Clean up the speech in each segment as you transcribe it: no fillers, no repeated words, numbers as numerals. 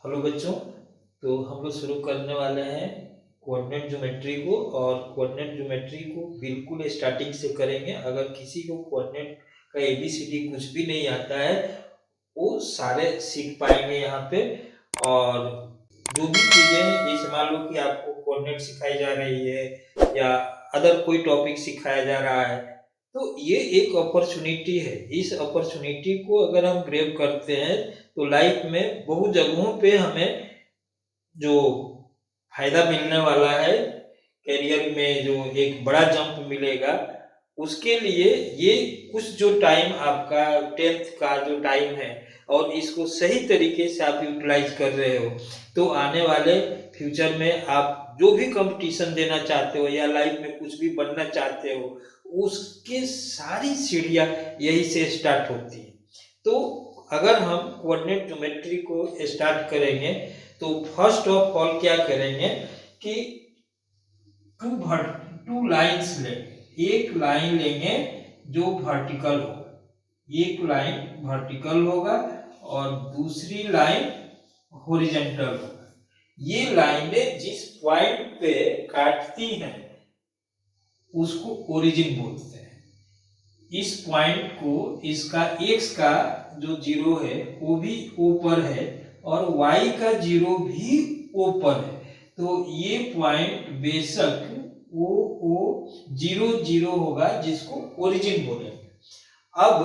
Hello बच्चों। तो हम लोग शुरू करने वाले हैं कोऑर्डिनेट ज्योमेट्री को। और कोऑर्डिनेट ज्योमेट्री को बिल्कुल स्टार्टिंग से करेंगे। अगर किसी को कोऑर्डिनेट का एबीसीडी कुछ भी नहीं आता है वो सारे सीख पाएंगे यहाँ पे। और जो भी चीजें, जैसे मान लो कि आपको कोऑर्डिनेट सिखाई जा रही है या अदर कोई टॉपिक सिखाया जा रहा है, तो ये एक अपॉर्चुनिटी है। इस अपॉर्चुनिटी को अगर हम ग्रैब करते हैं तो लाइफ में बहुत जगहों पे हमें जो फायदा मिलने वाला है, करियर में जो एक बड़ा जंप मिलेगा, उसके लिए ये कुछ जो टाइम आपका 10th का जो टाइम है और इसको सही तरीके से आप यूटिलाइज कर रहे हो तो आने वाले फ्यूचर में आप जो भी कंपटीशन देना चाहते हो या लाइफ में कुछ भी बनना चाहते हो उसके सारी सीढ़ियां यही से स्टार्ट होती है। तो अगर हम कोऑर्डिनेट ज्योमेट्री को स्टार्ट करेंगे तो फर्स्ट ऑफ ऑल क्या करेंगे कि टू लाइन्स लेंगे। एक लाइन लेंगे जो वर्टिकल होगा, एक लाइन वर्टिकल होगा और दूसरी लाइन हॉरिजॉन्टल होगा। ये लाइनें जिस पॉइंट पे काटती हैं उसको ओरिजिन बोलते हैं। इस पॉइंट को, इसका x का जो जीरो है वो भी ऊपर है और y का जीरो भी ऊपर है, तो ये पॉइंट बेशक वो 0 0 होगा जिसको ओरिजिन बोलेंगे। अब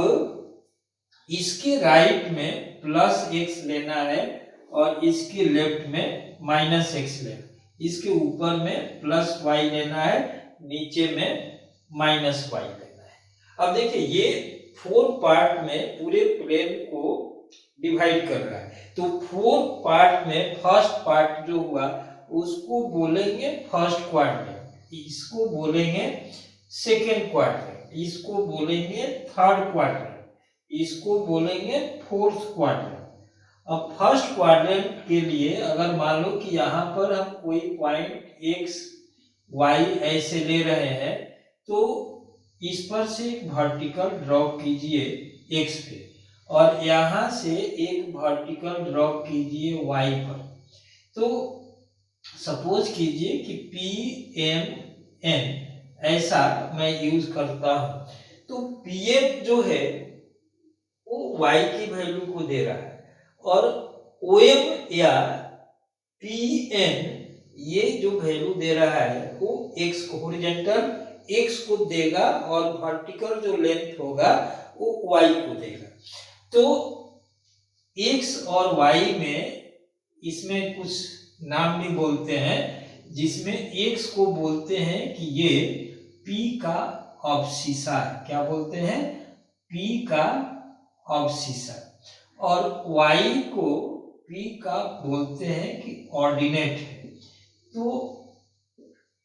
इसके राइट में प्लस x लेना है और इसके लेफ्ट में माइनस x लेना है। इसके ऊपर में प्लस y लेना है, नीचे में माइनस y लेना है। अब देखिए ये 4 पार्ट में पूरे प्लेन को डिवाइड कर रहा है, तो 4 पार्ट में फर्स्ट पार्ट जो हुआ उसको बोलेंगे फर्स्ट क्वाड्रेंट, इसको बोलेंगे सेकेंड क्वाड्रेंट, इसको बोलेंगे थर्ड क्वाड्रेंट, इसको बोलेंगे फोर्थ क्वाड्रेंट। अब फर्स्ट क्वाड्रेंट के लिए अगर मान लो कि यहाँ पर हम कोई पॉइंट x y ऐसे ले रहे हैं तो इस पर से एक वर्टिकल ड्रॉ कीजिए x पे और यहाँ से एक वर्टिकल ड्रॉ कीजिए y पर। तो सपोज कीजिए कि PMN ऐसा मैं यूज करता हूं, तो PM जो है वो y की वैल्यू को दे रहा है और OM या PN ये जो वैल्यू दे रहा है वो x को, हॉरिजॉन्टल x को देगा और वर्टिकल जो लेंथ होगा वो y को देगा। तो x और y में इसमें कुछ नाम भी बोलते हैं, जिसमें x को बोलते हैं कि ये P का अब्सिसा है। क्या बोलते हैं? P का अब्सिसा। और y को P का बोलते हैं कि ऑर्डिनेट है। तो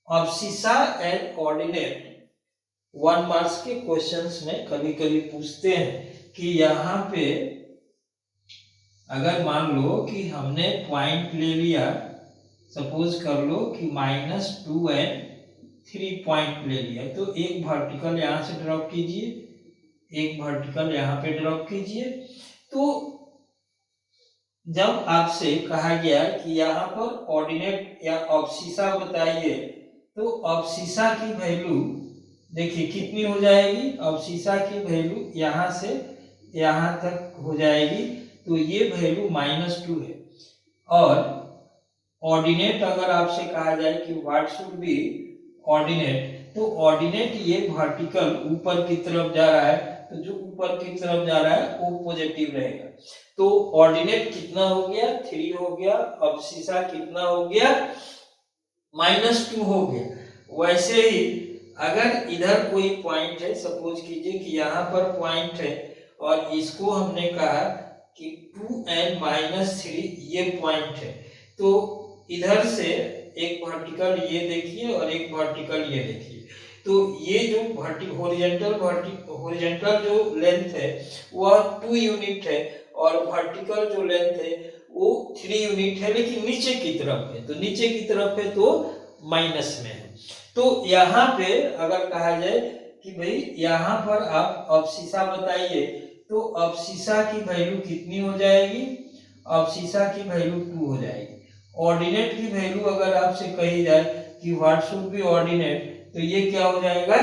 अब्सिसा एंड ऑर्डिनेट 1 मार्क्स के क्वेश्चंस में कभी कभी पूछते हैं कि यहाँ पे अगर मान लो कि हमने पॉइंट ले लिया, सपोज कर लो कि -2 एंड 3 पॉइंट ले लिया, तो एक वर्टिकल यहाँ से ड्रॉप कीजिए, एक वर्टिकल यहाँ पे ड्रॉप कीजिए। तो जब आपसे कहा गया कि यहाँ पर ऑर्डिनेट या अब्सिसा बताइए, तो अब्सिसा की वैल्यू देखिए कितनी हो जाएगी। अब्सिसा की वैल्यू यहाँ से यहाँ तक हो जाएगी, तो ये वैल्यू -2 है। और ऑर्डिनेट अगर आपसे कहा जाए कि व्हाट शुड बी ऑर्डिनेट, तो ऑर्डिनेट ये वर्टिकल ऊपर की तरफ जा रहा है, तो जो ऊपर की तरफ जा रहा है वो पॉजिटिव रहेगा। तो ऑर्डिनेट कितना हो गया? 3 हो गया। अब्सिसा कितना हो गया? -2 हो गया। वैसे ही अगर इधर कोई पॉइंट है, सपोज कीजिए कि यहाँ पर पॉइंट है और इसको हमने कहा कि 2n -3 ये पॉइंट है, तो इधर से एक वर्टिकल ये देखिए और एक वर्टिकल ये देखिए, तो ये जो हॉरिजॉन्टल जो लेंथ है वह 2 यूनिट है और वर्टिकल जो लेंथ है वो 3 यूनिट है, लेकिन नीचे की तरफ है, तो नीचे की तरफ है तो माइनस में है। तो यहाँ पे अगर कहा जाए कि भाई यहाँ पर आप अब्सिसा बताइए, तो अब्सिसा की वैल्यू कितनी हो जाएगी? अब्सिसा की वैल्यू 2 हो जाएगी। ऑर्डिनेट की वैल्यू अगर आपसे कही जाए कि व्हाट शुड बी ऑर्डिनेट, तो ये क्या हो जाएगा,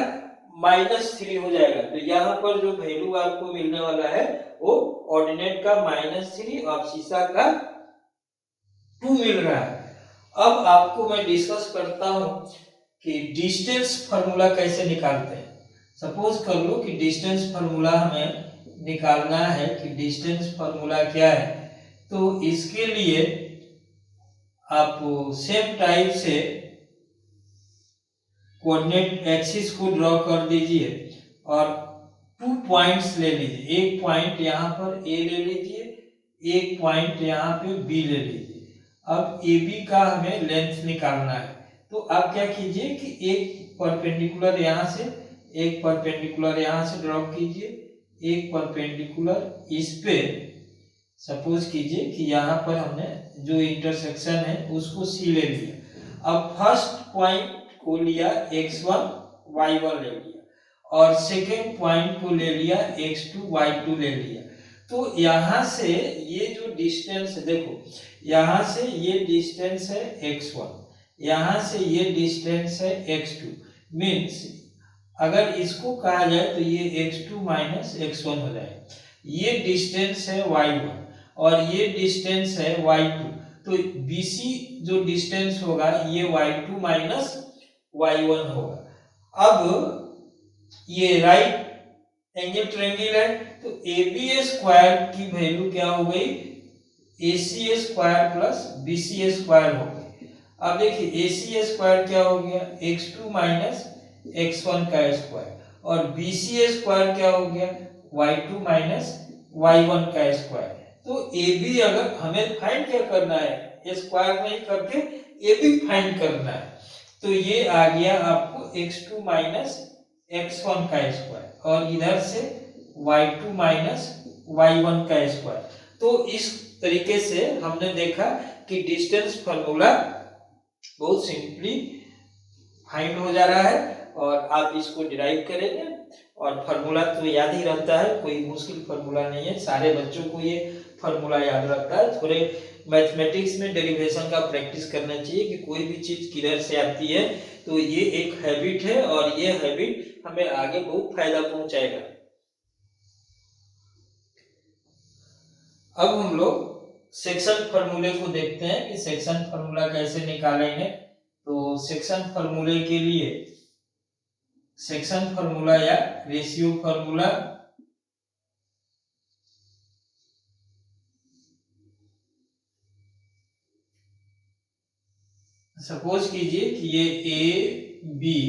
-3 हो जाएगा। तो यहाँ पर जो वैल्यू आपको मिलने वाला है वो ऑर्डिनेट का -3, अब्सिसा का 2 मिल रहा है। अब आपको मैं डिस्कस करता हूं कि डिस्टेंस फार्मूला कैसे निकालते हैं। सपोज कर लो कि डिस्टेंस फार्मूला हमें निकालना है कि डिस्टेंस फार्मूला क्या है। तो इसके लिए आप सेम टाइप से कोऑर्डिनेट एक्सिस को ड्रॉ कर दीजिए और 2 पॉइंट्स ले लीजिए। एक पॉइंट यहाँ पर ए ले लीजिए, एक पॉइंट यहाँ पे बी ले लीजिए। अब ए बी का हमें लेंथ निकालना है। तो आप क्या कीजिए कि एक परपेंडिकुलर यहाँ से, एक परपेंडिकुलर यहाँ से ड्रॉ कीजिए, एक परपेंडिकुलर इस पे। सपोज कीजिए कि यहाँ पर हमने जो इंटरसेक्शन है उसको सी ले लिया। अब फर्स्ट पॉइंट को लिया x1 y1 ले लिया और सेकेंड पॉइंट को ले लिया x2 y2 ले लिया। तो यहाँ से ये जो डिस्टेंस है, देखो यहाँ से ये डिस्टेंस है x1, यहाँ से ये डिस्टेंस है x2। मीन्स अगर इसको कहा जाए तो ये x2 माइनस x1 हो जाए। ये डिस्टेंस है y1 और ये डिस्टेंस है y2। तो BC जो डिस्टेंस होगा ये y2 माइनस y1 होगा। अब ये राइट एंगल ट्रायंगल है, तो AB स्क्वायर की वैल्यू क्या हो गई, AC square plus BC square हो गई। अब देखिए AC स्क्वायर क्या हो गया, x2 माइनस x1 का स्क्वायर, और BC स्क्वायर क्या हो गया, y2 माइनस y1 का स्क्वायर। तो AB अगर हमें फाइंड क्या करना है, स्क्वायर नहीं करके AB फाइंड करना है। तो ये आ गया आपको x2 माइनस x1 का स्क्वायर और इधर से y2 माइनस y1 का स्क्वायर। तो इस तरीके से हमने देखा कि डिस्टेंस फार्मूला बहुत सिंपली फाइंड हो जा रहा है और आप इसको डिराइव करेंगे और फार्मूला तो याद ही रहता है, कोई मुश्किल फार्मूला नहीं है, सारे बच्चों को ये फार्मूला याद रहता है। थोड़े मैथमेटिक्स में डेरिवेशन का प्रैक्टिस करना चाहिए कि कोई भी चीज किधर से आती है। तो ये एक हैबिट है और ये हैबिट हमें आगे बहुत फायदा पहुंचाएगा। अब हम लोग सेक्शन फार्मूले को देखते हैं कि सेक्शन फार्मूला कैसे निकालेंगे। तो सेक्शन फार्मूले के लिए सेक्शन फार्मूला या रेशियो फार्मूला, सपोज कीजिए कि ये ए बी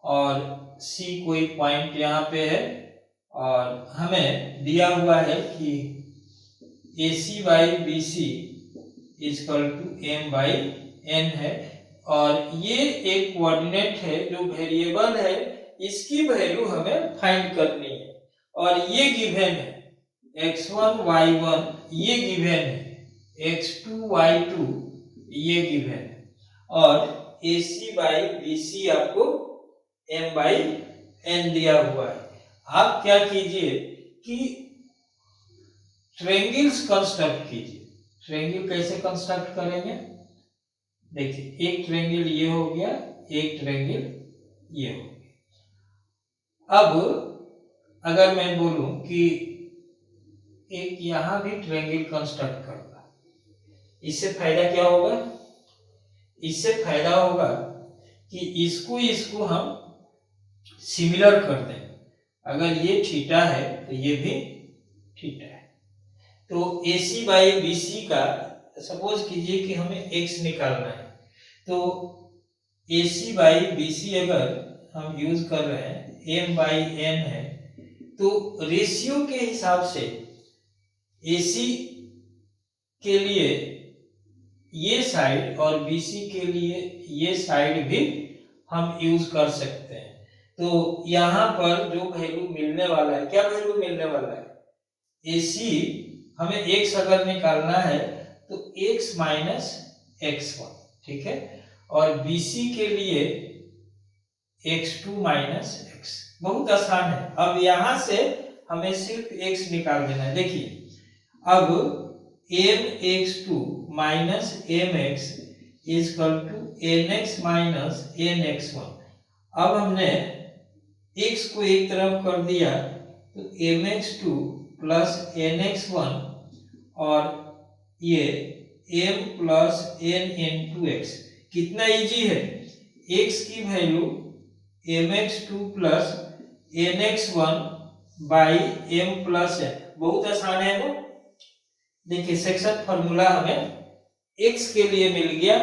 और सी कोई पॉइंट यहाँ पे है और हमें दिया हुआ है कि AC by B C is equal to m by n है और ये एक कोऑर्डिनेट है जो वेरिएबल है, इसकी वैल्यू हमें फाइंड करनी है और ये गिवन है x1 y1 ये गिवन है, x2 y2 ये गिवन है और AC बाई BC आपको m बाई n दिया हुआ है। आप क्या कीजिए कि ट्रायंगल्स कंस्ट्रक्ट कीजिए। ट्रायंगल कैसे कंस्ट्रक्ट करेंगे, देखिए एक ट्रायंगल ये हो गया, एक ट्रायंगल ये हो गया। अब अगर मैं बोलूं कि एक यहां भी ट्रायंगल कंस्ट्रक्ट करना, इससे फायदा क्या होगा, इससे फायदा होगा कि इसको हम सिमिलर कर दें। अगर ये थीटा है तो ये भी थीटा है। तो AC बाई BC का सपोज कीजिए कि हमें x निकालना है, तो AC बाई BC अगर हम यूज कर रहे हैं m बाई n है, तो रेशियो के हिसाब से AC के लिए ये साइड और BC के लिए ये साइड भी हम यूज कर सकते हैं। तो यहाँ पर जो वैल्यू मिलने वाला है, क्या वैल्यू मिलने वाला है, AC हमें x अगर निकालना है तो x माइनस x1, ठीक है, और BC के लिए x2 माइनस x। बहुत आसान है। अब यहां से हमें सिर्फ x निकाल देना है। देखिए अब mx2 minus mx is equal to nx minus nx1। अब हमने x को एक तरफ कर दिया तो mx2 प्लस nx1 और ये m plus n into x. कितना इजी है, x की value mx2 plus nx1 by m plus n, बहुत आसान है ना। देखिए सेक्शन फॉर्मूला हमें x के लिए मिल गया।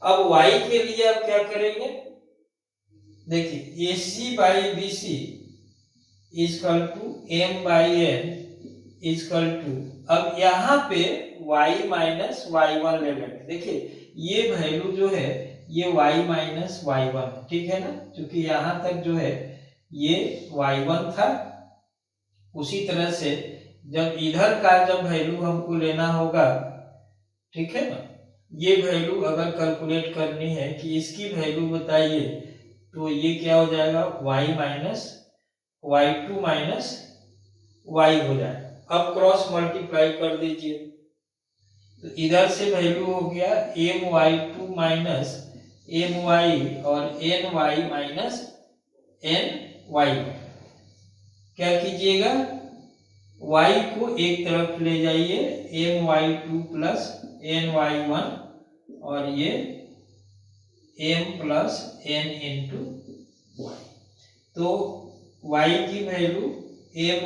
अब y के लिए आप क्या करेंगे, देखिए AC by BC equal to m by n equal to, अब यहाँ पे y माइनस y1 ले लेंगे। देखिए ये वैल्यू जो है ये y माइनस y1, ठीक है ना, क्योंकि यहाँ तक जो है ये y1 था। उसी तरह से जब इधर का जब वैल्यू हमको लेना होगा, ठीक है ना, ये वैल्यू अगर कैलकुलेट करनी है कि इसकी वैल्यू बताइए, तो ये क्या हो जाएगा y minus y2 minus y हो जाएगा। अब क्रॉस मल्टीप्लाई कर दीजिए तो इधर से वैल्यू हो गया my2 माइनस my और ny माइनस ny। क्या कीजिएगा, y को एक तरफ ले जाइए my2 प्लस ny1 और ये m plus n into y। तो y की value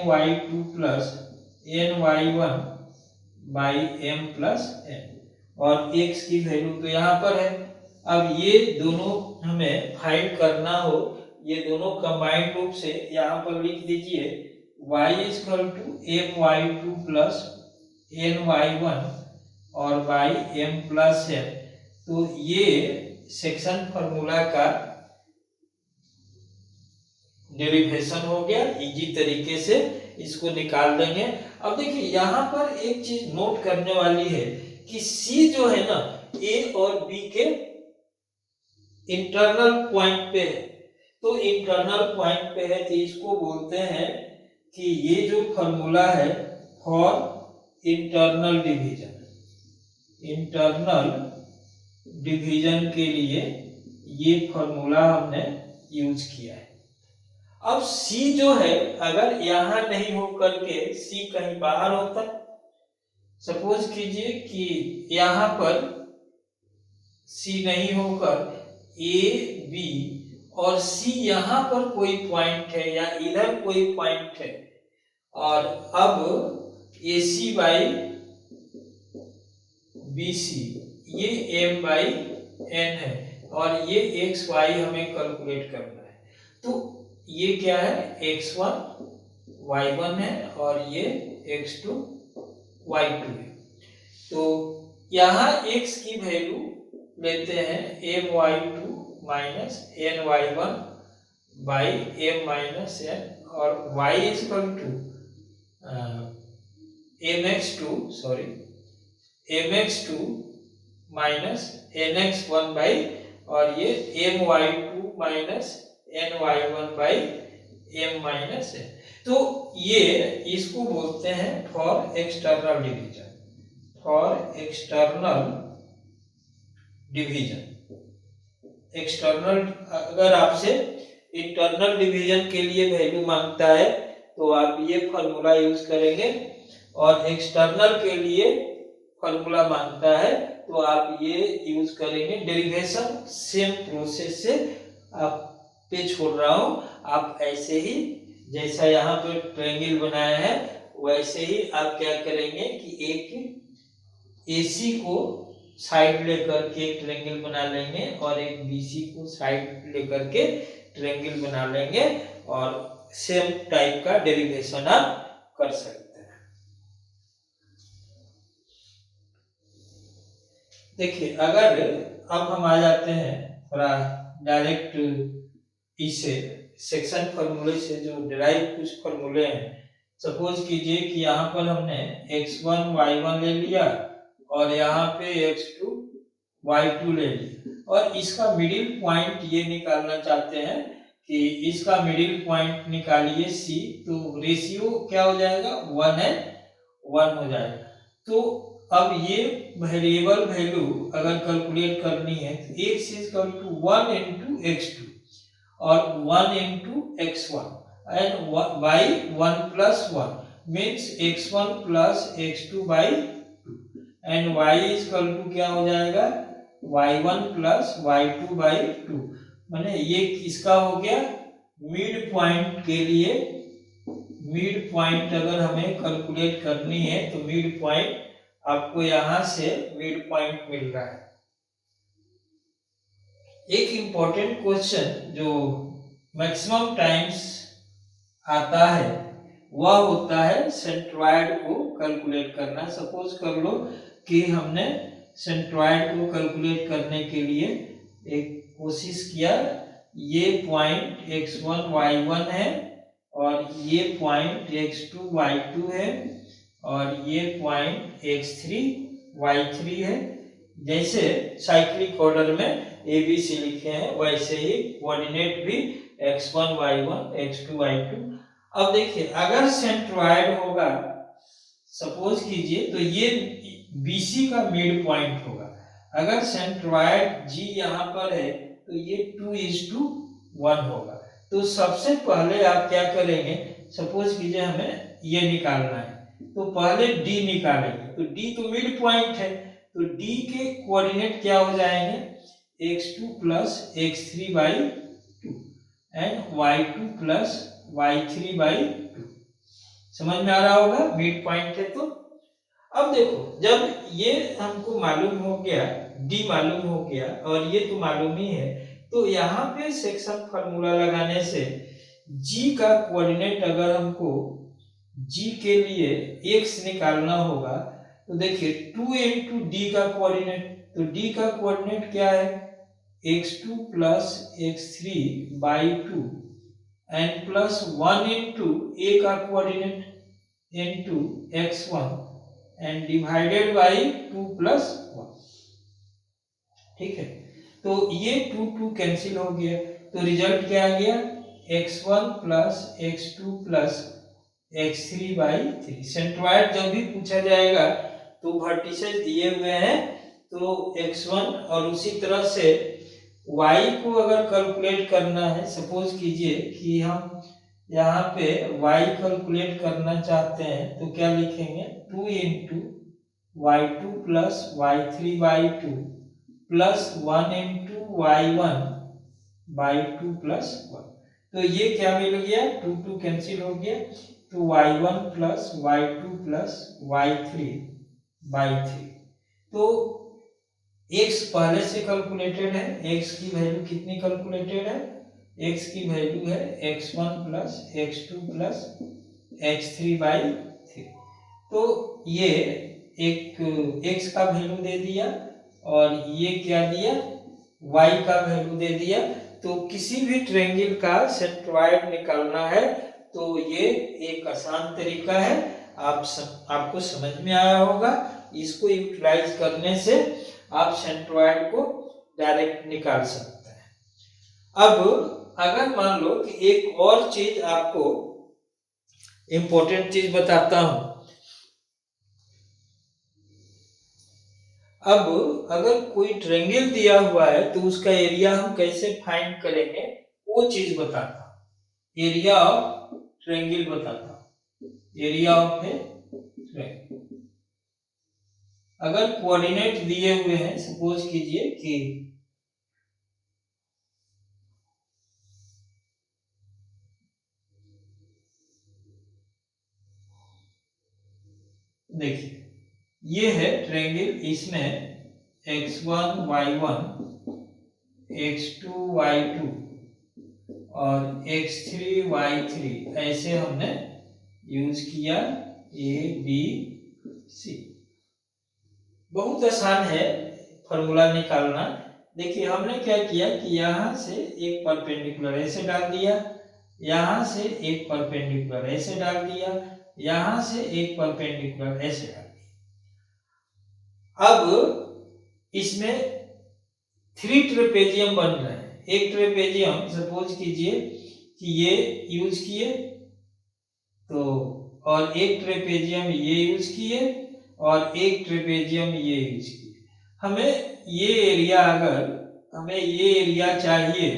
my2 plus ny1 by m plus n और x की वैल्यू तो यहाँ पर है। अब ये दोनों हमें फाइंड करना हो, ये दोनों कंबाइंड रूप से यहाँ पर लिख दीजिए y equal to my2 plus ny1 और बाई m प्लस n। तो ये सेक्शन फॉर्मूला का डेरिवेशन हो गया, इजी तरीके से इसको निकाल देंगे। अब देखिए यहाँ पर एक चीज नोट करने वाली है कि C जो है ना A और B के इंटरनल पॉइंट पे है। तो इंटरनल पॉइंट पे है तो इसको बोलते हैं कि ये जो फॉर्मूला है for internal division, internal division के लिए ये फॉर्मूला हमने यूज किया है। अब C जो है अगर यहां नहीं हो करके C कहीं बाहर होता, सपोज कीजिए कि यहां पर C नहीं होकर A B और C यहां पर कोई पॉइंट है या इधर कोई पॉइंट है, और अब AC बाई BC ये M बाई N है और ये XY हमें कैलकुलेट करना है। तो ये क्या है x1 y1 है और ये x2 y2 है। तो यहाँ x की वैल्यू लेते हैं my2 minus ny1 by m minus n और y equal to mx2 minus nx1 by और ये my2 minus ny1 by m minus n। तो ये इसको बोलते हैं for external division, for external division. External अगर आपसे इंटरनल डिवीजन के लिए वैल्यू मांगता है तो आप ये फॉर्मूला यूज करेंगे, और एक्सटर्नल के लिए फॉर्मूला मांगता है तो आप ये यूज करेंगे। डेरिवेशन सेम प्रोसेस से आप पे छोड़ रहा हूं, आप ऐसे ही जैसा यहाँ पे ट्रायंगल बनाया है वैसे ही आप क्या करेंगे कि एक AC को साइड लेकर के एक ट्रायंगल बना लेंगे और एक BC को साइड लेकर के ट्रायंगल बना लेंगे और सेम टाइप का डेरिवेशन आप कर सकते हैं। देखिए अगर अब हम आ जाते हैं थोड़ा डायरेक्ट इसे सेक्शन फॉर्मूले से जो डिराइव कुछ फॉर्मूले हैं। सपोज कीजिए कि यहाँ पर हमने x1 y1 ले लिया और यहाँ पे x2 y2 ले लिया और इसका मिडिल पॉइंट ये निकालना चाहते हैं कि इसका मिडिल पॉइंट निकालिए C, तो रेशियो क्या हो जाएगा 1:1 हो जाएगा। तो अब ये वेरिएबल वैल्यू अगर कैलकुलेट करनी है तो x is equal to 1 into x2 और 1 into x1 and y 1 plus 1 means x1 plus x2 by 2 and y is equal to क्या हो जाएगा y1 प्लस y2 बाई 2। माने ये किसका हो गया मिड पॉइंट के लिए। मिड पॉइंट अगर हमें कैलकुलेट करनी है तो मिड पॉइंट आपको यहां से मिड पॉइंट मिल रहा है। एक इंपॉर्टेंट क्वेश्चन जो मैक्सिमम टाइम्स आता है वह होता है सेंट्रॉइड को कैलकुलेट करना। सपोज कर लो कि हमने सेंट्रॉइड को कैलकुलेट करने के लिए एक कोशिश किया, ये पॉइंट x1 y1 है और ये पॉइंट x2 y2 है और ये पॉइंट x3 y3 है। जैसे साइक्लिक ऑर्डर में ABC लिखे हैं वैसे ही कोऑर्डिनेट भी x1 y1 x2 y2। अब देखिए अगर सेंट्रॉइड होगा सपोज कीजिए तो ये BC का मिड पॉइंट होगा। अगर सेंट्रॉइड G यहाँ पर है तो ये 2:1 होगा। तो सबसे पहले आप क्या करेंगे, सपोज कीजिए हमें ये निकालना है तो पहले D निकालेंगे। तो D तो मिड पॉइंट है तो D के कोऑर्डिनेट क्या हो जाएंगे x2 plus x3 by 2 and y2 plus y3 by 2। समझ में आ रहा होगा मिड पॉइंट है। तो अब देखो जब ये हमको मालूम हो गया D मालूम हो गया और ये तो मालूम ही है तो यहाँ पे सेक्शन फार्मूला लगाने से G का कोऑर्डिनेट अगर हमको G के लिए x निकालना होगा तो देखिए 2 इंटू डी का कोऑर्डिनेट, तो D का कोऑर्डिनेट क्या है x2 plus x3 by 2 and plus 1 into A का coordinate into x1 and divided by 2 plus 1। ठीक है, तो ये 2 कैंसिल हो गया तो रिजल्ट क्या आ गया x1 plus x2 plus x3 by 3। Centroid जब भी पूछा जाएगा तो वर्टिसेस दिए हुए हैं तो x1 और उसी तरह से y को अगर कैलकुलेट करना है, सपोज कीजिए कि हम यहाँ पे y कैलकुलेट करना चाहते हैं तो क्या लिखेंगे 2 into y2 plus y3 by 2 plus 1 into y1 by 2 plus 1। तो ये क्या मिल गया 2 कैंसिल हो गया तो y1 plus y2 plus y3 by 3। तो x पहले से कैलकुलेटेड है, x की वैल्यू कितनी कैलकुलेटेड है, x की वैल्यू है x1 plus x2 plus x3 by 3। तो ये एक x का वैल्यू दे दिया और ये क्या दिया y का वैल्यू दे दिया। तो किसी भी ट्रायंगल का सेंट्रॉइड निकालना है तो ये एक आसान तरीका है, आपको समझ में आया होगा। इसको यूटिलाइज करने से आप सेंट्रॉइड को डायरेक्ट निकाल सकते हैं। अब अगर मान लो कि एक और चीज आपको इंपॉर्टेंट चीज बताता हूं। अब अगर कोई ट्रायंगल दिया हुआ है तो उसका एरिया हम कैसे फाइंड करेंगे वो चीज बताता हूं। एरिया ऑफ ट्रायंगल बताता हूं, एरिया ऑफ ए ट्रायंगल। अगर कोऑर्डिनेट दिए हुए हैं, सपोज कीजिए कि देखिए ये है ट्रायंगल, इसमें x1 y1 x2 y2 और x3 y3 ऐसे हमने यूज किया a b c। बहुत आसान है फॉर्मूला निकालना। देखिए हमने क्या किया कि यहाँ से एक परपेंडिकुलर ऐसे डाल दिया, यहाँ से एक परपेंडिकुलर ऐसे डाल दिया, यहाँ से एक परपेंडिकुलर ऐसे डाल दिया। अब इसमें 3 ट्रेपेजियम बन रहे हैं। एक ट्रेपेजियम सपोज कीजिए कि ये यूज किए तो, और एक ट्रेपेजियम ये यूज किए और एक ट्रेपेजियम ये यूज किए। हमें ये एरिया चाहिए,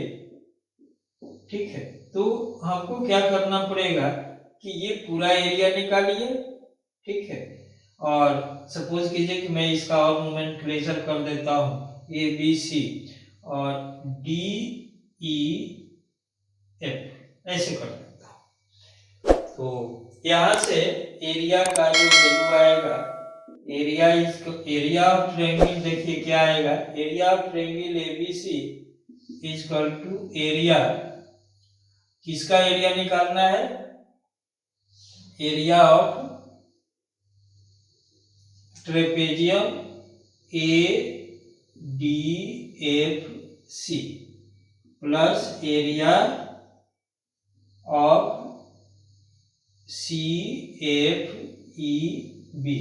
ठीक है, तो हमको क्या करना पड़ेगा कि ये पूरा एरिया निकालिए, ठीक है, और सपोज कीजिए कि मैं इसका और नोमेनक्लेचर कर देता हूँ ए बी सी और डी ई एफ ऐसे कर देता हूँ। तो यहाँ से एरिया का जो वैल्यू आएगा, एरिया ऑफ ट्रायंगल देखिए क्या आएगा, area of triangle ABC is equal to area, किसका एरिया निकालना है, area of trapezium A D F C plus area of C F E B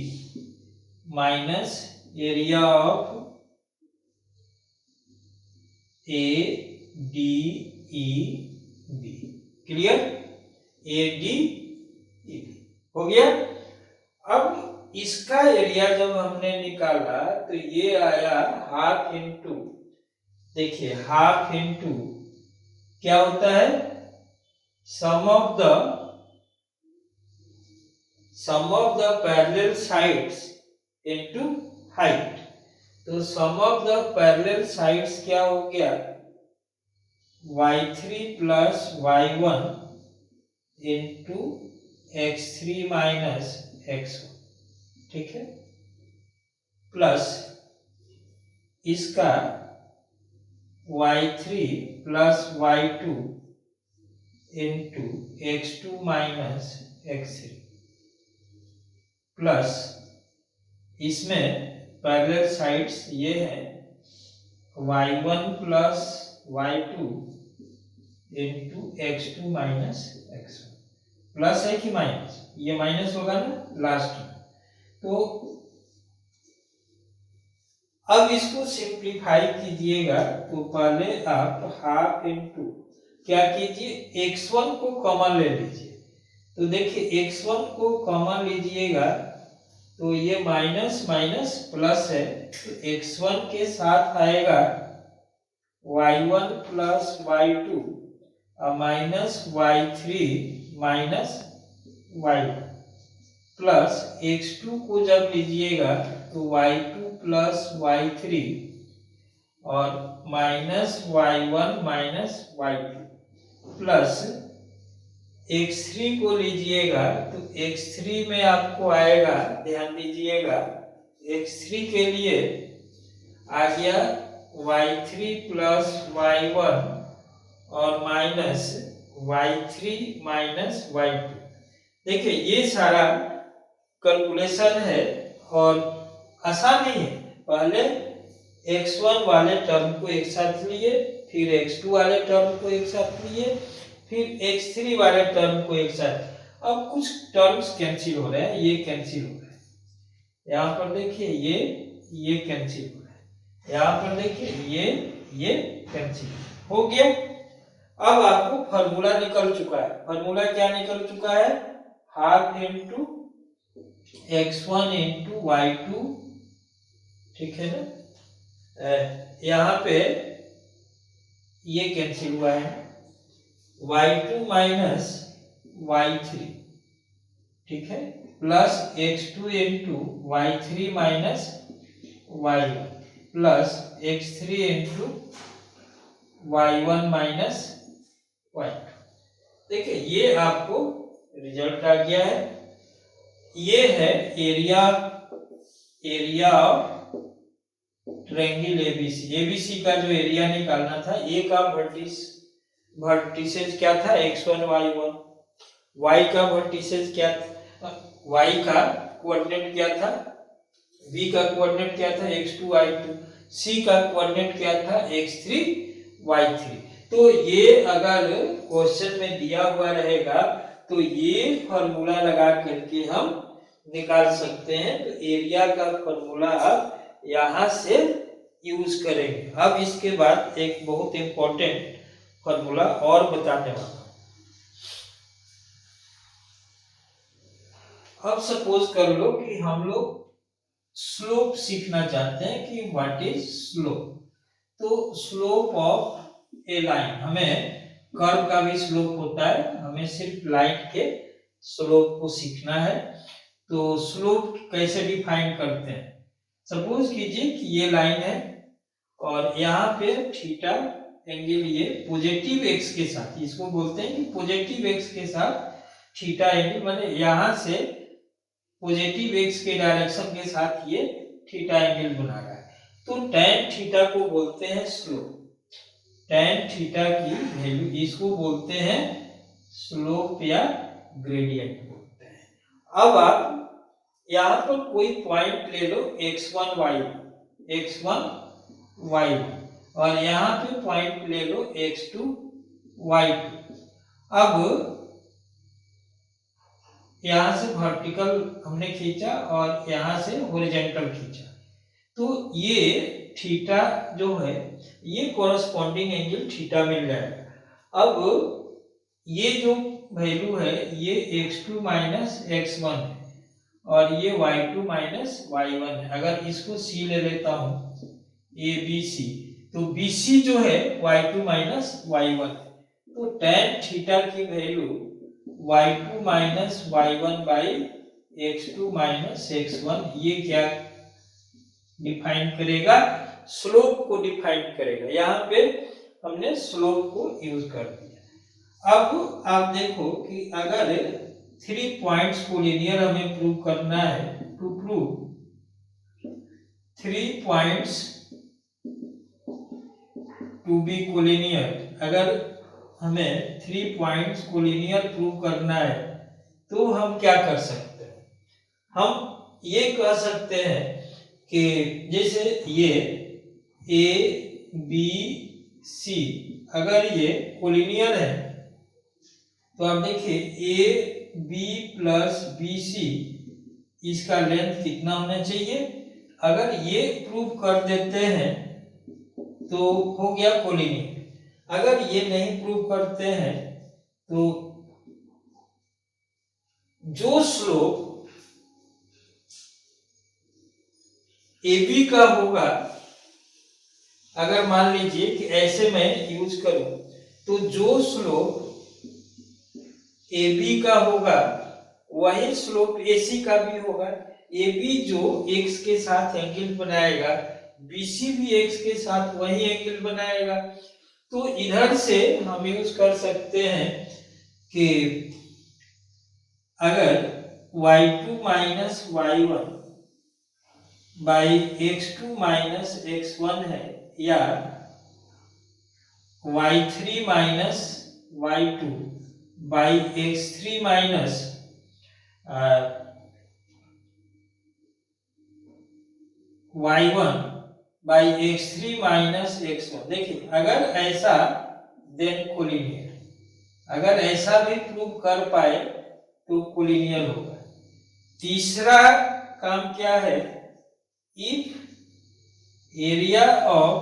minus area of A D E B. Clear, A D E B हो गया। अब इसका area जब हमने निकाला तो ये आया हाफ इंटू, देखिए हाफ इंटू क्या होता है, sum of the parallel sides into height. तो sum of the parallel sides क्या हो गया, y3 plus y1 into x3 minus x1, ठीक है, प्लस इसका y3 plus y2 into x2 minus x3 plus इसमें पैरेलल साइड्स ये है y1 plus y2 into x2 minus x1, plus है कि माइनस, ये माइनस होगा ना लास्ट में। तो अब इसको सिंप्लीफाई कीजिएगा, तो पहले आप हाफ इंटू क्या कीजिए, x1 को कॉमन ले लीजिए। तो देखिए x1 को कॉमन लीजिएगा तो ये माइनस माइनस प्लस है, तो x1 के साथ आएगा y1 प्लस y2 और minus y3 minus y1 plus x2 को जब लीजिएगा तो y2 प्लस y3 और minus y1 minus y2 plus x3 को लीजिएगा तो x3 में आपको आएगा, ध्यान दीजिएगा x3 के लिए आ गया y3 प्लस y1 और माइनस y3 माइनस y2। देखिए ये सारा कैलकुलेशन है और आसान नहीं है। पहले x1 वाले टर्म को एक साथ लिए, फिर x2 वाले टर्म को एक साथ लिए, फिर x3 वाले टर्म को एक साथ। अब कुछ टर्म्स कैंसिल हो रहे हैं, ये कैंसिल हो रहा है, यहाँ पर देखिए ये कैंसिल हो रहा है, यहाँ पर देखिए ये कैंसिल हो गया। अब आपको फॉर्मूला निकल चुका है, फॉर्मूला क्या निकल चुका है, half into x1 into y2, ठीक है ना, यहाँ पे ये कैंसिल हुआ है, y2 माइनस y3, ठीक है, plus x2 into y3 minus y1 plus x3 into y1 minus y2। देखिए ये आपको रिजल्ट आ गया है, ये है area of triangle ABC. ABC का जो एरिया निकालना था, ए का वर्टिसेस क्या था, x1 y1, y का वर्टिसेस क्या था, y का कोऑर्डिनेट क्या था, v का कोऑर्डिनेट क्या था, x2 y2, c का कोऑर्डिनेट क्या था, x3 y3। तो ये अगर क्वेश्चन में दिया हुआ रहेगा तो ये फॉर्मूला लगा करके हम निकाल सकते हैं। तो एरिया का फॉर्मूला आप यहाँ से यूज करेंगे। अब इसके बाद एक बहुत इंपॉर्टेंट फॉर्मूला और बताने वाला हूं। अब सपोज कर लो कि हम लोग स्लोप सीखना चाहते हैं कि व्हाट इज स्लोप। तो स्लोप ऑफ ए लाइन, हमें कर्व का भी स्लोप होता है, हमें सिर्फ लाइन के स्लोप को सीखना है। तो स्लोप कैसे डिफाइन करते हैं? सपोज कीजिए कि ये लाइन है और यहाँ पे थीटा एंगल ये पॉजिटिव एक्स के साथ, इसको बोलते हैं कि पॉजिटिव एक्स के साथ थीटा एंगल, माने यहाँ से पॉजिटिव एक्स के डायरेक्शन के साथ ये थीटा एंगल बना रहा है। तो tan थीटा को बोलते हैं स्लोप। tan थीटा की वैल्यू, इसको बोलते हैं स्लोप या ग्रेडियंट बोलते हैं। अब आप यहाँ पर कोई पॉइंट ले लो x1 y1 और यहाँ पे पॉइंट ले लो x2 y2। अब यहाँ से वर्टिकल हमने खींचा और यहाँ से हॉरिजॉन्टल खींचा, तो ये थीटा जो है ये कॉरस्पॉन्डिंग एंगल थीटा मिल जाएगा। अब ये जो वैल्यू है ये x2 माइनस x1 है और ये y2 माइनस y1 है। अगर इसको c ले लेता हूँ ABC, तो BC जो है y2 माइनस y1 है। तो tan थीटा की value y2 minus y1 by x2 minus x1, ये क्या डिफाइन करेगा? स्लोप को डिफाइन करेगा। यहाँ पे हमने स्लोप को यूज कर दिया। अब आप देखो कि अगर 3 पॉइंट्स को लीनियर हमें प्रूव करना है, to prove 3 points to be collinear, अगर हमें 3 पॉइंट्स को लीनियर प्रूव करना है तो हम क्या कर सकते हैं? हम ये कह सकते हैं कि जैसे ये ए बी सी अगर ये कोलिनियर है तो आप देखिए A B plus B C, इसका लेंथ कितना होना चाहिए? अगर ये प्रूव कर देते हैं तो हो गया कोलिनियर। अगर ये नहीं प्रूव करते हैं तो जो स्लोप AB का होगा, अगर मान लीजिए कि ऐसे मैं यूज करूं, तो जो स्लोप AB का होगा वही स्लोप AC का भी होगा। AB जो x के साथ एंगल बनाएगा, BC भी x के साथ वही एंगल बनाएगा। तो इधर से हम यूज कर सकते हैं कि अगर y2 minus y1 by x2 minus x1 है, या y3 minus y2 by x3 minus y1 by x3 minus x1। देखिए अगर ऐसा, देन कोलिनियर। अगर ऐसा भी प्रूव कर पाए तो कोलिनियर होगा। तीसरा काम क्या है? If area of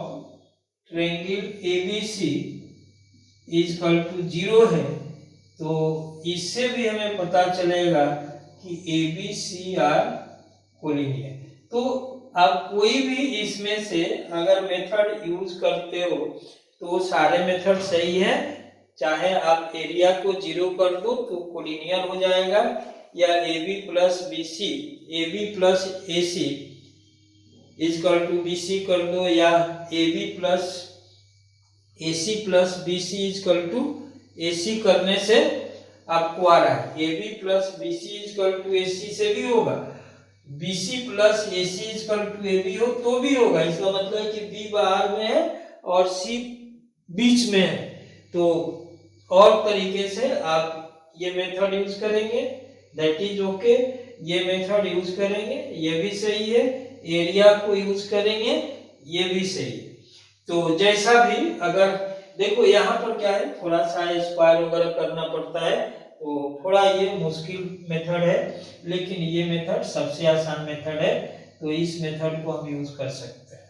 triangle ABC is equal to 0 है, तो इससे भी हमें पता चलेगा कि ABC आर कोलिनियर। तो आप कोई भी इसमें से अगर मेथड यूज करते हो तो सारे मेथड सही है। चाहे आप एरिया को 0 कर दो तो कोलिनियर हो जाएगा, या AB plus BC, AB plus AC equal to BC कर दो, या AB plus AC plus BC equal to AC करने से आपको आ रहा है AB plus BC equal to AC से भी होगा, BC plus AC equal to AB हो तो भी होगा। इसका मतलब है कि B बाहर में है और C बीच में है। तो और तरीके से आप ये मेथड यूज करेंगे, दैट इज ओके। ये मेथड यूज करेंगे, ये भी सही है। एरिया को यूज करेंगे, ये भी सही है। तो जैसा भी, अगर देखो यहाँ पर क्या है, थोड़ा सा स्क्वायर वगैरह करना पड़ता है, तो थोड़ा ये मुश्किल मेथड है, लेकिन ये मेथड सबसे आसान मेथड है। तो इस मेथड को हम यूज कर सकते हैं।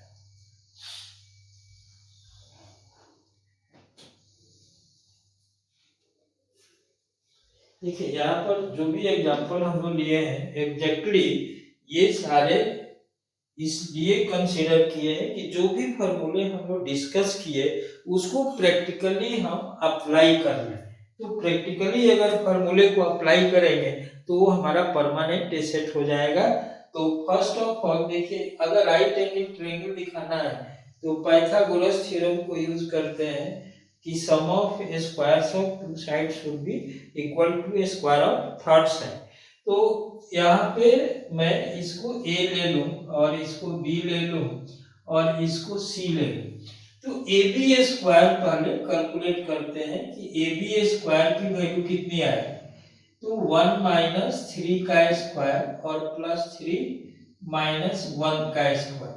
देखिए यहाँ पर जो भी एग्जांपल हम लोग लिए हैं, एग्जैक्टली ये सारे इसलिए कंसीडर किए हैं कि जो भी फॉर्मूले हम लोग डिस्कस किए उसको प्रैक्टिकली हम अप्लाई कर लें। तो प्रैक्टिकली अगर फॉर्मूले को अप्लाई करेंगे तो वो हमारा परमानेंट सेट हो जाएगा। तो फर्स्ट ऑफ ऑल देखिए, अगर राइट एंगल ट्रायंगल दिखाना है तो पाइथागोरस थ्योरम को यूज करते हैं कि sum of squares of two sides should be equal to square of third side. तो यहाँ पे मैं इसको a ले लूं और इसको b ले लूं और इसको c ले लूं। तो ए बी स्क्वायर पहले कैलकुलेट करते हैं कि ए बी स्क्वायर की वैल्यू कितनी आए। तो 1 माइनस 3 का स्क्वायर और प्लस 3 माइनस 1 का स्क्वायर।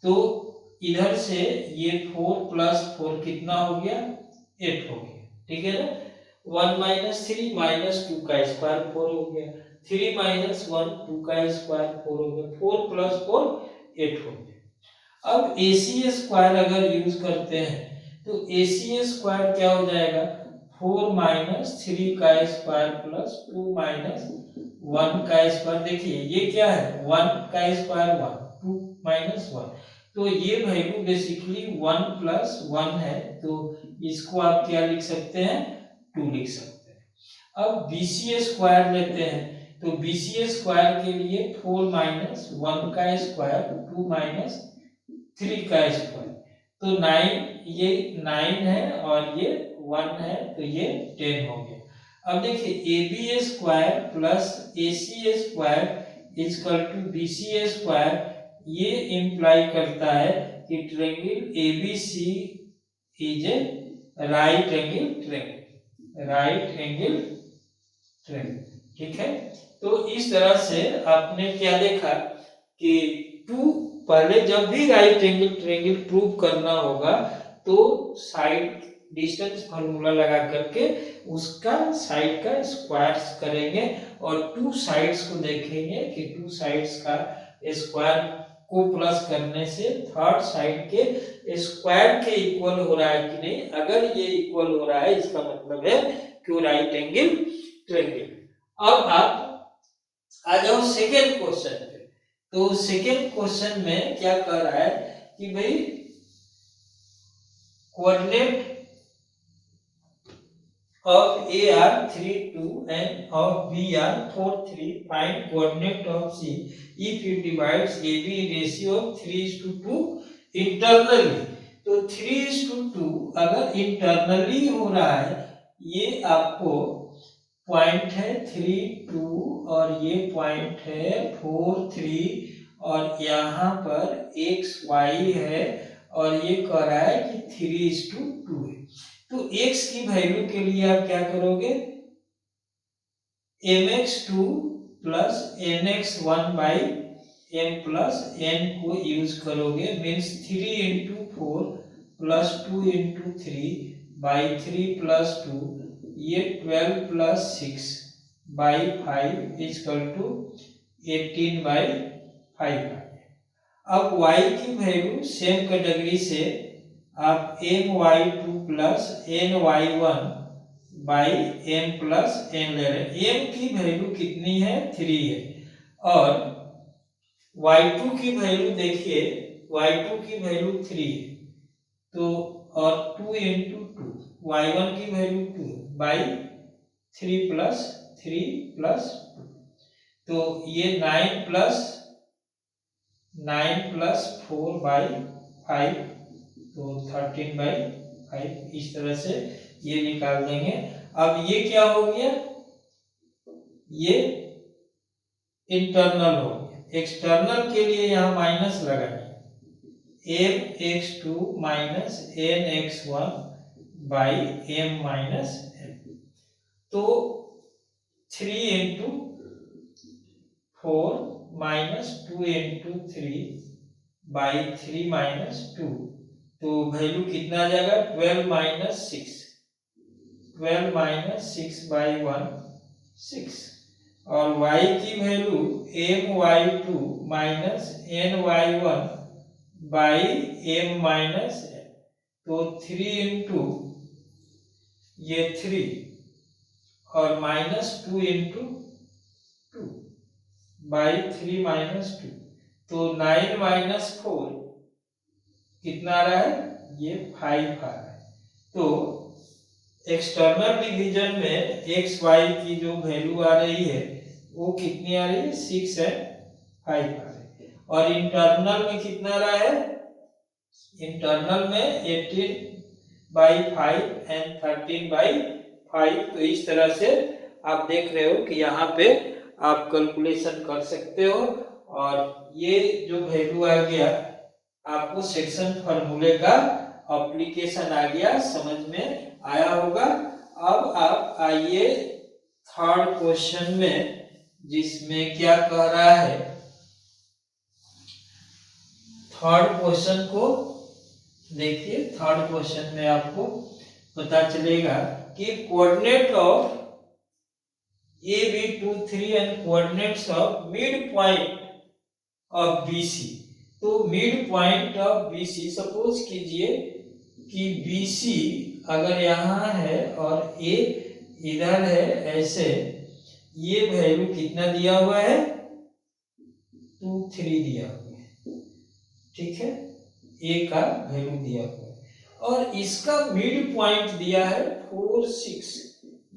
तो इधर से ये 4 प्लस 4 कितना हो गया, 8 हो गया। ठीक है ना। 1 माइनस 3 माइनस 2 का स्क्वायर 4 हो गया, 3 माइनस 1 2 का स्क्वायर 4 हो गया, 4 प्लस 4 8 हो गया। अब AC स्क्वायर अगर यूज करते हैं तो AC स्क्वायर क्या हो जाएगा, 4 माइनस 3 का स्क्वायर प्लस 2 माइनस 1 का स्क्वायर। देखिए ये क्या है, 1 का स्क्वायर 1, 2 माइनस 1, तो ये वैल्यू बेसिकली 1 प्लस 1 है। तो इसको आप क्या लिख सकते हैं, 2 लिख सकते हैं। अब BC स्क्वायर लेते हैं तो BC स्क्वायर के लिए 4 माइनस 1 का स्क्वायर 2 माइनस 3 का स्क्वायर, तो 9, ये 9 है और ये 1 है, तो ये 10 हो गया। अब देखिए AB square plus AC square equal to BC square, ये इंप्लाई करता है कि triangle ABC is a right angle triangle, right angle triangle. ठीक है। तो इस तरह से आपने क्या देखा कि पहले जब भी राइट एंगल ट्रायंगल प्रूव करना होगा तो साइड डिस्टेंस फार्मूला लगा करके उसका साइड का स्क्वायर्स करेंगे और 2 साइड्स को देखेंगे कि 2 साइड्स का स्क्वायर को प्लस करने से थर्ड साइड के स्क्वायर के इक्वल हो रहा है कि नहीं। अगर ये इक्वल हो रहा है इसका मतलब है कि राइट एंगल ट्रायंगल। अब आप आ जाओ सेकेंड क्वेश्चन पे। तो सेकेंड क्वेश्चन में क्या कह रहा है कि भाई coordinate of A are 3 2 and of B are 4 3, find coordinate of C if it divides AB ratio of 3:2 internally। तो 3:2 अगर इंटरनली हो रहा है, ये आपको पॉइंट है 3 2 और ये पॉइंट है 4 3 और यहाँ पर XY है और ये कह रहा है कि 3:2 है। तो x की वैल्यू के लिए आप क्या करोगे, mx2 plus nx1 by m plus n को यूज करोगे, means 3 into 4 plus 2 into 3 by 3 plus 2, ये 12 plus 6 by 5 equal to 18 by 5। अब y की वैल्यू सेम कैटेगरी से आप my2 plus ny1 by m plus n ले रहे हैं। m की वैल्यू कितनी है, 3 है और y2 की वैल्यू देखिए, y2 की वैल्यू 3 है, तो और 2 इंटू 2, y1 की वैल्यू 2 बाई 3 प्लस 3 प्लस 2, तो ये 9 प्लस 4 बाई 5, तो 13 बाई 5। इस तरह से ये निकाल देंगे। अब ये क्या हो गया, ये इंटरनल हो गया। एक्सटर्नल के लिए यहाँ माइनस लगाएंगे, mx2 minus nx1 by m minus n, तो 3 into 4 minus 2 into 3 by 3 minus 2, तो वैल्यू कितना आ जाएगा, 12 माइनस 6, 12 माइनस 6 बाई 1 6, और y की value my2 minus ny1 by m minus n, तो 3 इंटू ये 3 और माइनस 2 इंटू 2 बाई 3 माइनस 2, तो 9 माइनस 4 कितना आ रहा है, ये 5 आ रहा है। तो एक्सटर्नल डिवीजन में एक्स वाई की जो वैल्यू आ रही है वो कितनी आ रही है, 6 एंड 5 आ रही है। और इंटरनल में कितना आ रहा है, इंटरनल में 18/5 एंड 13/5। तो इस तरह से आप देख रहे हो कि यहाँ पे आप कैलकुलेशन कर सकते हो। और ये जो वैल्यू आ गया आपको सेक्शन फार्मूले का एप्लीकेशन आ गया, समझ में आया होगा। अब आप आइए थर्ड क्वेश्चन में, जिसमें क्या कह रहा है, थर्ड क्वेश्चन को देखिए। थर्ड क्वेश्चन में आपको पता चलेगा कि coordinate of A B 2 3 and coordinates of mid point of B C. तो mid point of B C, suppose कीजिए कि बी सी अगर यहाँ है और ए इधर है, ऐसे ये वैल्यू कितना दिया हुआ है, 2 3 दिया हुआ है, ठीक है, ए का वैल्यू दिया हुआ है। और इसका मिड पॉइंट दिया है 4 6,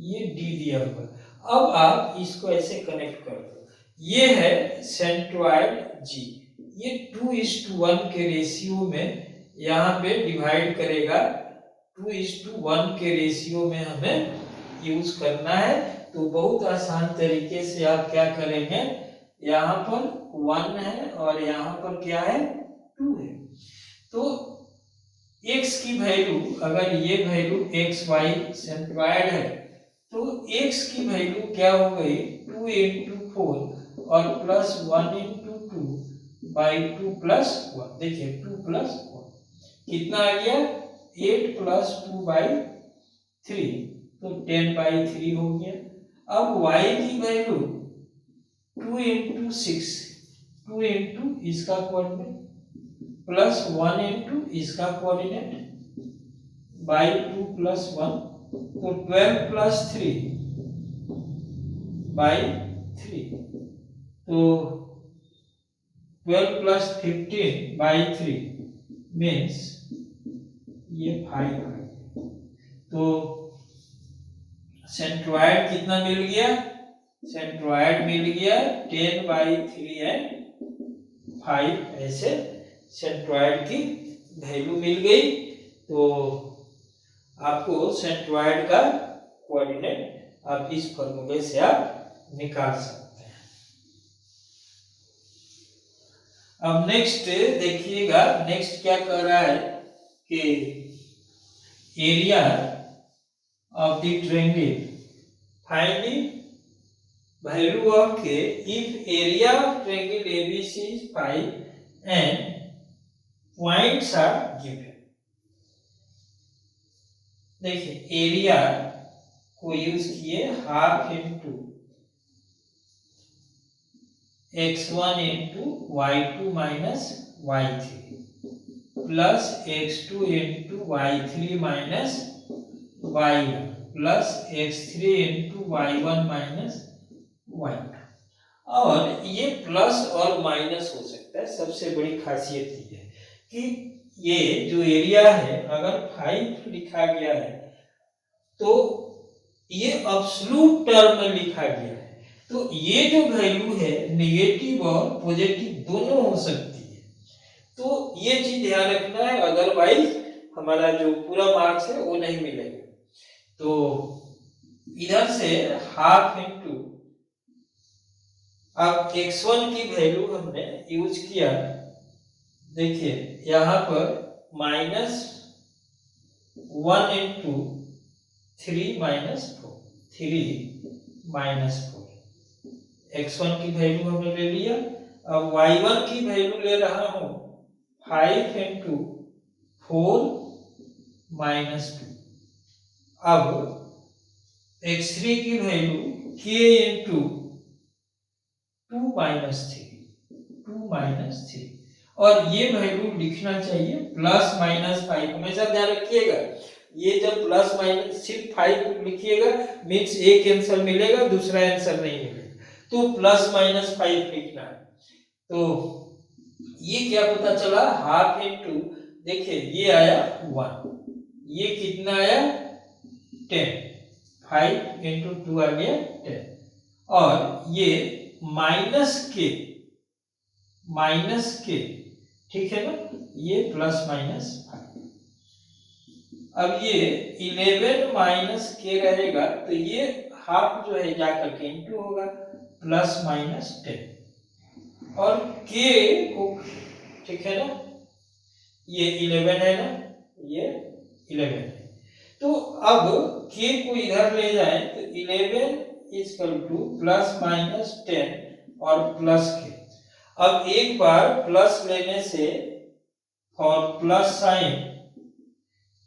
ये डी दिया हुआ है। अब आप इसको ऐसे कनेक्ट कर दो, ये है सेंट्रॉइड जी, ये 2:1 के रेशियो में यहाँ पे डिवाइड करेगा, 2:1 के रेशियो में हमें यूज करना है। तो बहुत आसान तरीके से आप क्या करेंगे, यहाँ पर 1 है और यहाँ पर क्या है, 2 है। तो x की वैल्यू, अगर ये वैल्यू x y सेंट्रॉइड है, तो x की वैल्यू क्या हो गई, 2 × 4 और प्लस 1 × 2/2 प्लस 1। देखिए 2 + 1 कितना आ गया, 8 + 2/3, तो 10/3 हो गया। अब y की वैल्यू 2 × 6, 2 × इसका कोऑर्डिनेट प्लस 1 × इसका कोऑर्डिनेट बाई 2 + 1, तो 12 + 3/3, तो 12 + 15/3 मीन्स ये 5 है। तो सेंट्रॉइड कितना मिल गया, सेंट्रॉइड मिल गया 10/3 एंड 5, ऐसे सेंट्रॉइड की वैल्यू मिल गई। तो आपको सेंट्रॉइड का कोऑर्डिनेट आप इस फॉर्मूले से आप निकाल सकते हैं। अब नेक्स्ट देखिएगा, नेक्स्ट क्या कह रहा है कि area of the triangle, find the value of k if area of triangle ABC is 5 and points are given। देखिए एरिया को यूज किए, half × x1 × y2 minus y3 plus x2 × y3 minus y1 plus x3 × y1 minus y2। और ये plus और minus हो सकता है। सबसे बड़ी खासियत ये है कि ये जो एरिया है अगर 5 लिखा गया है तो ये एब्सोल्यूट टर्म में लिखा गया है, तो ये जो वैल्यू है नेगेटिव और पॉजिटिव दोनों हो सकती है। तो ये चीज ध्यान रखना है, अदरवाइज हमारा जो पूरा मार्क्स है वो नहीं मिलेगा। तो इधर से हाफ × अब x1 की वैल्यू हमने यूज किया, देखिए यहाँ पर -1 × 3 - 4, 3 - 4, x1 की वैल्यू हमने ले लिया। अब y1 की वैल्यू ले रहा हूं 5 × 4 - 2। अब x3 की वैल्यू k × 2 - 3, और ये वैल्यू लिखना चाहिए ±5। हमेशा ध्यान रखिएगा, ये जब प्लस माइनस सिर्फ 5 लिखिएगा मीन्स एक आंसर मिलेगा, दूसरा आंसर नहीं मिलेगा। तो ±5 लिखना है। तो ये क्या पता चला, हाफ इंटू, देखिए ये आया 1, ये कितना आया 10, 5 इंटू 2 आ गया 10, और ये माइनस के, ठीक है ना, ये प्लस माइनस 5। अब ये 11 माइनस के रहेगा तो ये हाफ जो है जाकर के इंटू होगा, प्लस माइनस 10, और के को, ठीक है ना, ये 11 है ना, ये 11 है, तो अब के को इधर ले जाए तो 11 इक्वल टू प्लस माइनस 10 और प्लस के। अब एक बार प्लस लेने से और प्लस साइन,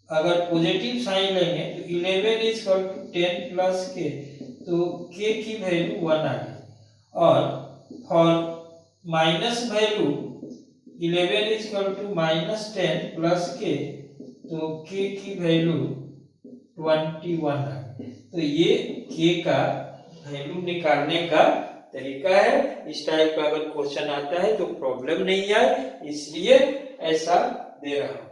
अगर पॉजिटिव साइन लेंगे तो 11 इक्वल टू 10 प्लस के, तो के की वैल्यू 1 आ गई, और minus value 11 equal to minus 10 plus K, तो के की वैल्यू 21 आ गई। तो ये के का वैल्यू निकालने का तरीका है। इस टाइप का अगर क्वेश्चन आता है तो प्रॉब्लम नहीं आए, इसलिए ऐसा दे रहा हूं।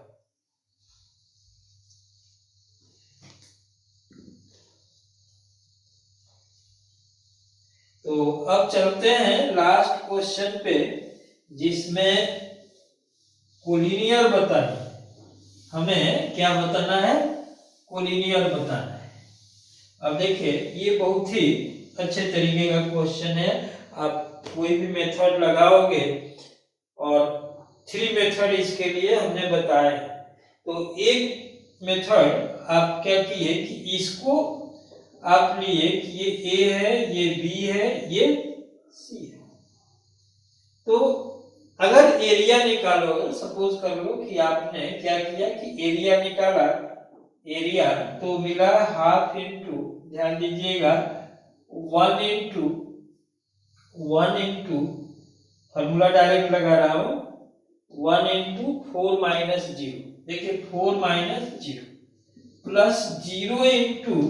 तो अब चलते हैं लास्ट क्वेश्चन पे, जिसमें कोलिनियर बताना, हमें क्या बताना है, कोलिनियर बताना है। अब देखिए ये बहुत ही अच्छे तरीके का क्वेश्चन है, आप कोई भी मेथड लगाओगे, और 3 मेथड इसके लिए हमने बताए। तो एक मेथड आप क्या किए कि इसको आप लिए कि ये ए है, ये बी है, ये सी है, तो अगर एरिया निकालोगे, सपोज कर लो कि आपने क्या किया कि एरिया निकाला, एरिया तो मिला हाफ इंटू, ध्यान दीजिएगा 1 इंटू फॉर्मूला डायरेक्ट लगा रहा हूं, 1 इंटू 4 माइनस 0, देखिए 4 minus 0 plus 0 into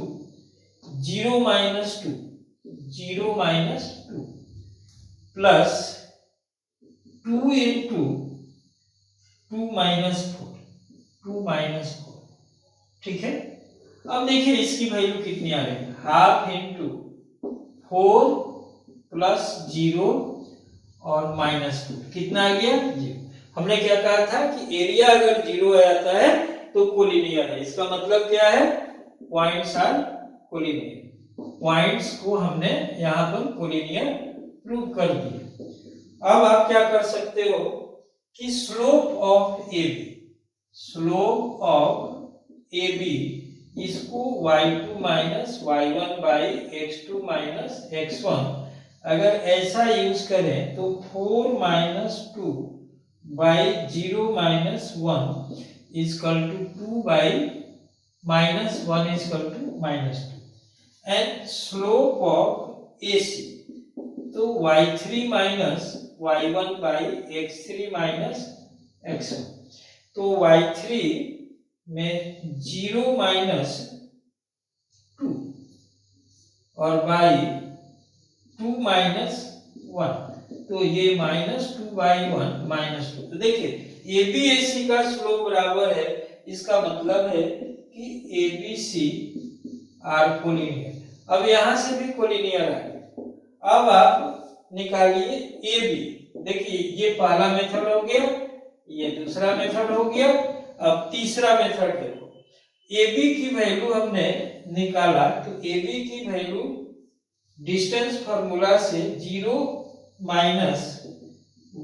0 minus 2, 0 minus 2 plus 2 into 2 minus 4, 2 minus 4, ठीक है। अब देखिए इसकी वैल्यू कितनी आ रही है, हाफ इंटू 4 प्लस 0 और माइनस 2, कितना आ गया 0। हमने क्या कहा था कि एरिया अगर 0 आ जाता है तो कोलिनियर है, इसका मतलब क्या है, पॉइंट्स आर कोलिनियर, पॉइंट्स को हमने यहाँ पर कोलिनियर प्रूव कर दिया। अब आप क्या कर सकते हो कि स्लोप ऑफ ए बी इसको y2 minus y1 by x2 minus x1, अगर ऐसा यूज करें तो 4 minus 2 by 0 minus 1 equal to 2 by minus 1 equal to minus 2, and slope of AC तो y3 minus y1 by x3 minus x1, तो y3 में 0 minus 2 और by 2 minus 1, तो ये माइनस 2 बाई 1 माइनस 2। तो देखिए ए बी ए सी का स्लोप बराबर है, इसका मतलब है कि A B C are collinear. अब यहां से भी कोलिनियर आ गया। अब आप निकालिए ए बी, देखिए ये पहला मेथड हो गया, ये दूसरा मेथड हो गया, अब तीसरा मेथड देखो, ए बी की वैल्यू हमने निकाला, तो ए बी की वैल्यू डिस्टेंस फार्मूला से 0 माइनस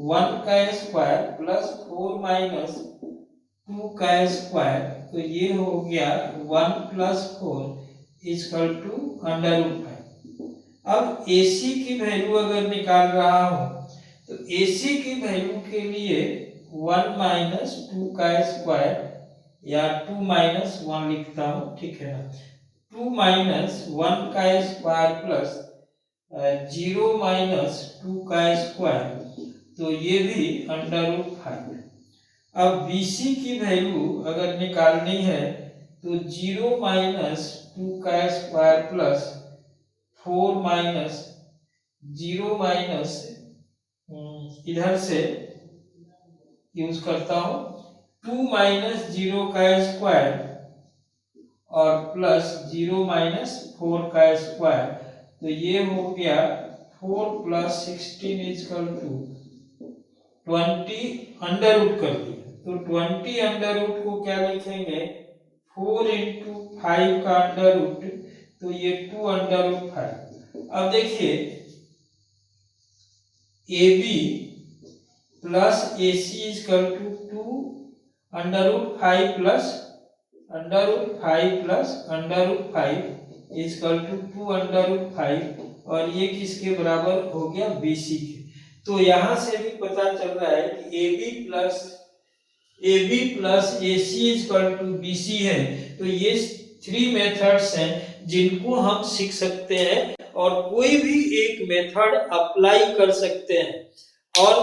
1 का स्क्वायर प्लस 4 माइनस 2 का स्क्वायर, तो ये हो गया 1 प्लस 4 इक्वल टू √5। अब AC की वैल्यू अगर निकाल रहा हूं तो AC की वैल्यू के लिए 1 माइनस 2 का स्क्वायर या 2 माइनस 1 लिखता हूं, ठीक है ना, 2 माइनस 1 का स्क्वायर प्लस 0 माइनस 2 का स्क्वायर, तो ये भी √5। अब BC की वैल्यू अगर निकालनी है तो 0 माइनस 2 का स्क्वायर प्लस 4 माइनस 0 माइनस इधर से यूज करता हूँ। 2 माइनस 0 का स्क्वायर और प्लस 0 माइनस 4 का स्क्वायर, तो ये हो गया 4 plus 16 is equal to 20 under root कर दिया, तो 20 अंडर रूट को क्या लिखेंगे 4 इंटू 5 का अंडर रूट, तो ये 2 अंडर रूट 5। अब देखिए A B plus A C is equal to 2 under root 5 plus under root 5 plus under root 5 is equal to 2 under root 5, और ये किसके बराबर हो गया BC के। तो यहां से भी पता चल रहा है कि AB plus AC is equal to BC है। तो ये 3 मेथड्स हैं जिनको हम सीख सकते हैं और कोई भी एक मेथड अप्लाई कर सकते हैं, और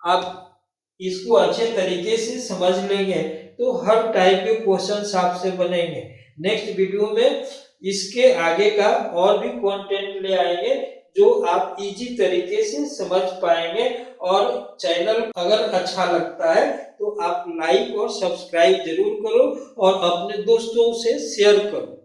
आप इसको अच्छे तरीके से समझ लेंगे तो हर टाइप के क्वेश्चंस आपसे बनेंगे। नेक्स्ट वीडियो में इसके आगे का और भी कंटेंट ले आएंगे जो आप इजी तरीके से समझ पाएंगे। और चैनल अगर अच्छा लगता है तो आप लाइक और सब्सक्राइब जरूर करो और अपने दोस्तों से शेयर करो।